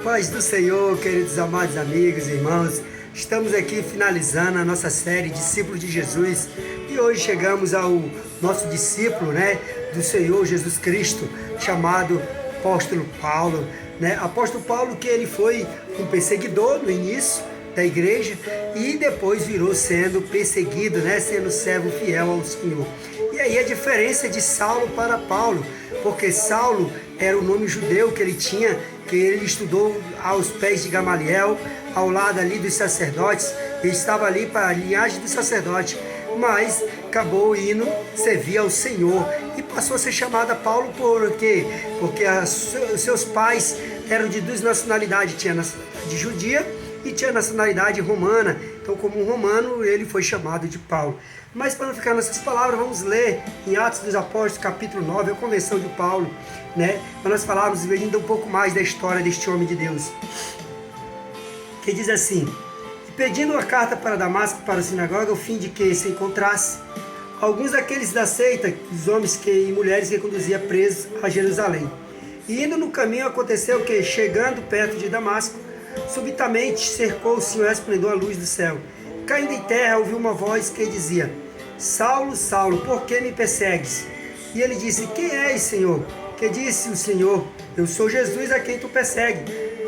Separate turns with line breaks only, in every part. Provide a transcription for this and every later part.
Paz do Senhor, queridos amados amigos e irmãos. Estamos aqui finalizando a nossa série Discípulos de Jesus e hoje chegamos ao nosso discípulo, do Senhor Jesus Cristo, chamado Apóstolo Paulo, Apóstolo Paulo, que ele foi um perseguidor no início da igreja e depois virou sendo perseguido, sendo servo fiel ao Senhor. E aí a diferença de Saulo para Paulo, porque Saulo era o nome judeu que ele tinha, que ele estudou aos pés de Gamaliel, ao lado ali dos sacerdotes, ele estava ali para a linhagem do sacerdote, mas acabou indo servir ao Senhor e passou a ser chamado Paulo por quê? Porque seus pais eram de duas nacionalidades, tinha nacionalidade judia e tinha nacionalidade romana, então como um romano ele foi chamado de Paulo. Mas para não ficar nessas palavras, vamos ler em Atos dos Apóstolos, capítulo 9, a conversão de Paulo, para nós falarmos ainda um pouco mais da história deste homem de Deus. Que diz assim: e pedindo uma carta para Damasco, para a sinagoga, ao fim de que se encontrasse alguns daqueles da seita, os homens e mulheres que conduzia presos a Jerusalém. E indo no caminho, aconteceu que, chegando perto de Damasco, subitamente cercou o Senhor esplendor a luz do céu. Caindo em terra, ouviu uma voz que dizia: Saulo, Saulo, por que me persegues? E ele disse: Quem és, Senhor? Que disse o Senhor: Eu sou Jesus a quem tu persegues.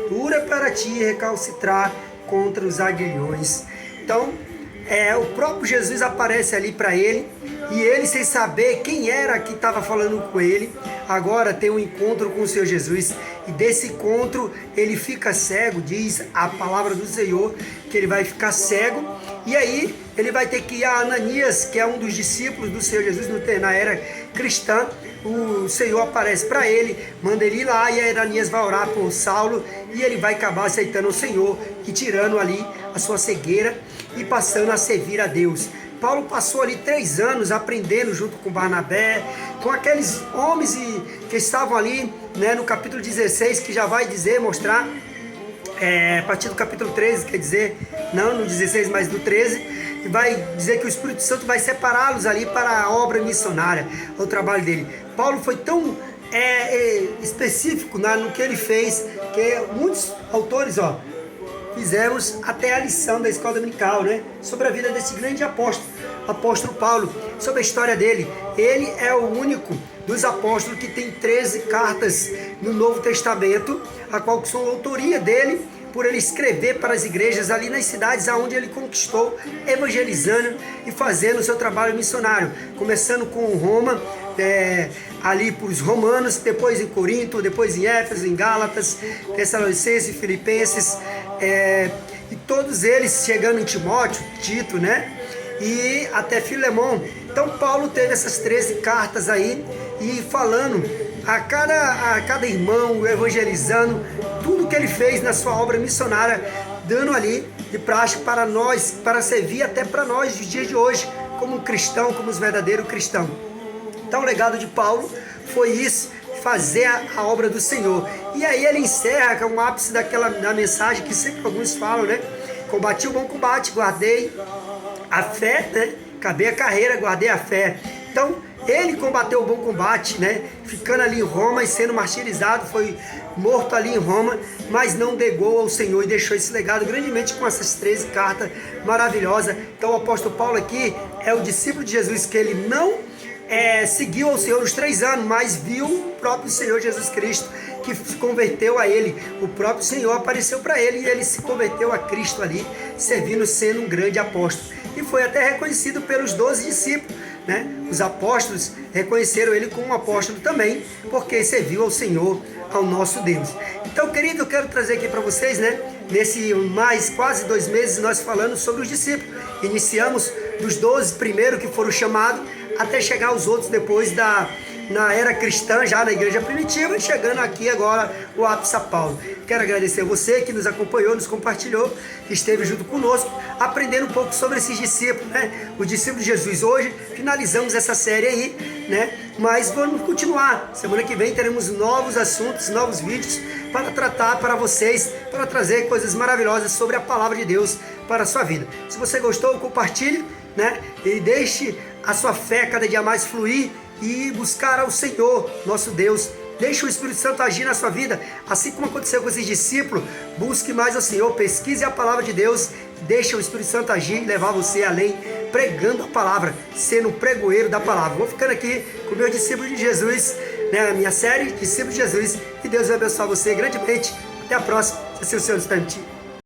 Dura para ti recalcitrar contra os aguilhões. Então, o próprio Jesus aparece ali para ele, e ele, sem saber quem era que estava falando com ele, agora tem um encontro com o Senhor Jesus, e desse encontro ele fica cego, diz a palavra do Senhor, que ele vai ficar cego, e aí ele vai ter que ir a Ananias, que é um dos discípulos do Senhor Jesus na era cristã. O Senhor aparece para ele, manda ele ir lá, e Ananias vai orar por Saulo, e ele vai acabar aceitando o Senhor e tirando ali a sua cegueira e passando a servir a Deus. Paulo passou ali 3 anos aprendendo junto com Barnabé, com aqueles homens que estavam ali, no capítulo 16, que já vai mostrar, a partir do capítulo 13, quer dizer, não no 16, mas no 13, vai dizer que o Espírito Santo vai separá-los ali para a obra missionária, o trabalho dele. Paulo foi tão específico no que ele fez, que muitos autores, fizemos até a lição da escola dominical, sobre a vida desse grande apóstolo Paulo, sobre a história dele. Ele é o único dos apóstolos que tem 13 cartas no Novo Testamento, a qual são autoria dele, por ele escrever para as igrejas ali nas cidades aonde ele conquistou, evangelizando e fazendo o seu trabalho missionário, começando com Roma, ali para os romanos, depois em Corinto, depois em Éfeso, em Gálatas, Tessalonicenses, Filipenses, e todos eles chegando em Timóteo, Tito, e até Filemão. Então Paulo teve essas 13 cartas aí, e falando a cada irmão, evangelizando tudo que ele fez na sua obra missionária, dando ali de prática para nós, para servir até para nós nos dias de hoje, como um cristão, como os verdadeiros cristãos. Então o legado de Paulo foi isso, fazer a obra do Senhor. E aí ele encerra com o ápice da mensagem que sempre alguns falam, combati o bom combate, guardei a fé, acabei a carreira, guardei a fé. Então ele combateu o bom combate, ficando ali em Roma e sendo martirizado, foi morto ali em Roma, mas não negou ao Senhor e deixou esse legado grandemente com essas 13 cartas maravilhosas. Então o apóstolo Paulo aqui é o discípulo de Jesus, que ele não seguiu ao Senhor os 3 anos, mas viu o próprio Senhor Jesus Cristo, que se converteu a ele. O próprio Senhor apareceu para ele e ele se converteu a Cristo ali, servindo, sendo um grande apóstolo. E foi até reconhecido pelos 12 discípulos. Os apóstolos reconheceram ele como um apóstolo também, porque serviu ao Senhor, ao nosso Deus. Então, querido, eu quero trazer aqui para vocês, nesse mais quase 2 meses, nós falando sobre os discípulos. Iniciamos dos 12 primeiro que foram chamados, até chegar aos outros depois na era cristã, já na igreja primitiva, chegando aqui agora o ápice a Paulo. Quero agradecer a você que nos acompanhou, nos compartilhou, que esteve junto conosco, aprendendo um pouco sobre esses discípulos, os discípulos de Jesus. Hoje finalizamos essa série aí, mas vamos continuar. Semana que vem teremos novos assuntos, novos vídeos para tratar para vocês, para trazer coisas maravilhosas sobre a palavra de Deus para a sua vida. Se você gostou, compartilhe, e deixe a sua fé cada dia mais fluir e buscar ao Senhor, nosso Deus, Deixe o Espírito Santo agir na sua vida, assim como aconteceu com esses discípulos. Busque mais ao Senhor, pesquise a palavra de Deus, deixe o Espírito Santo agir e levar você além, pregando a palavra, sendo o pregoeiro da palavra. Vou ficando aqui com o meu discípulo de Jesus, né, a minha série Discípulo de Jesus, e Deus vai abençoar você grandemente. Até a próxima, se assim o Senhor nos permitir.